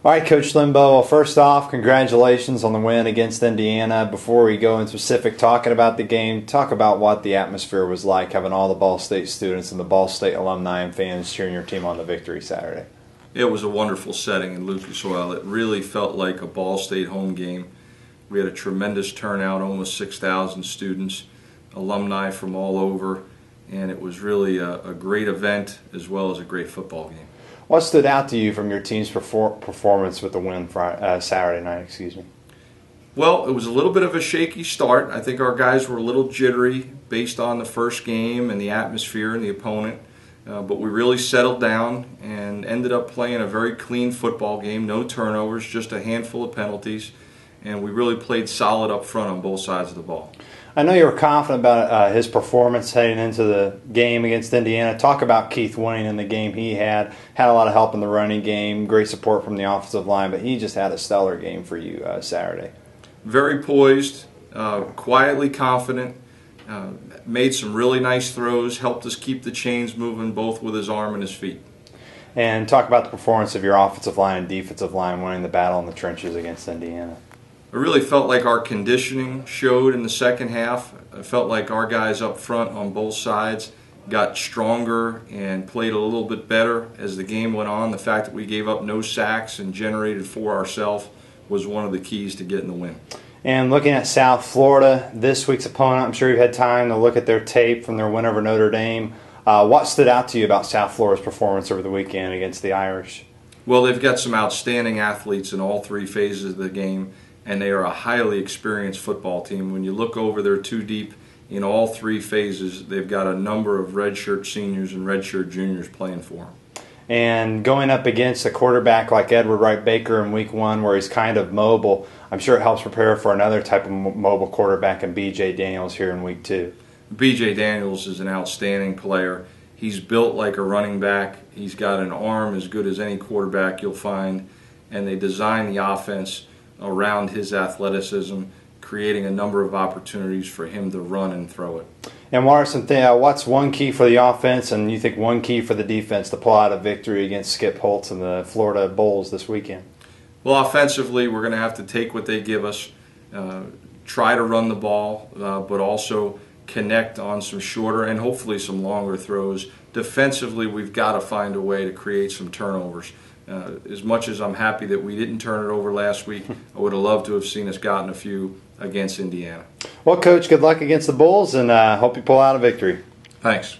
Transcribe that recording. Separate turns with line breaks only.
All right, Coach Lembo, well, first off, congratulations on the win against Indiana. Before we go in specific talking about the game, talk about what the atmosphere was like having all the Ball State students and the Ball State alumni and fans cheering your team on the victory Saturday.
It was a wonderful setting in Lucas Oil. It really felt like a Ball State home game. We had a tremendous turnout, almost 6,000 students, alumni from all over, and it was really a great event as well as a great football game.
What stood out to you from your team's performance with the win Saturday night?
Well, it was a little bit of a shaky start. I think our guys were a little jittery based on the first game and the atmosphere and the opponent. But we really settled down and ended up playing a very clean football game. No turnovers, just a handful of penalties. And we really played solid up front on both sides of the ball.
I know you were confident about his performance heading into the game against Indiana. Talk about Keith winning in the game he had a lot of help in the running game, great support from the offensive line, but he just had a stellar game for you Saturday.
Very poised, quietly confident, made some really nice throws, helped us keep the chains moving both with his arm and his feet.
And talk about the performance of your offensive line and defensive line winning the battle in the trenches against Indiana.
I really felt like our conditioning showed in the second half. I felt like our guys up front on both sides got stronger and played a little bit better as the game went on. The fact that we gave up no sacks and generated for ourselves was one of the keys to getting the win.
And looking at South Florida, this week's opponent, I'm sure you've had time to look at their tape from their win over Notre Dame. What stood out to you about South Florida's performance over the weekend against the Irish?
Well, they've got some outstanding athletes in all three phases of the game, and they are a highly experienced football team. When you look over their two deep in all three phases, they've got a number of redshirt seniors and redshirt juniors playing for them.
And going up against a quarterback like Edward Wright Baker in week one where he's kind of mobile, I'm sure it helps prepare for another type of mobile quarterback in B.J. Daniels here in week two.
B.J. Daniels is an outstanding player. He's built like a running back. He's got an arm as good as any quarterback you'll find, and they design the offense around his athleticism, creating a number of opportunities for him to run and throw it.
And what are what's one key for the offense and you think one key for the defense to pull out a victory against Skip Holtz and the Florida Bulls this weekend?
Well, offensively, we're going to have to take what they give us, try to run the ball, but also connect on some shorter and hopefully some longer throws. Defensively, we've got to find a way to create some turnovers. As much as I'm happy that we didn't turn it over last week, I would have loved to have seen us gotten a few against Indiana.
Well, Coach, good luck against the Bulls, and hope you pull out a victory.
Thanks.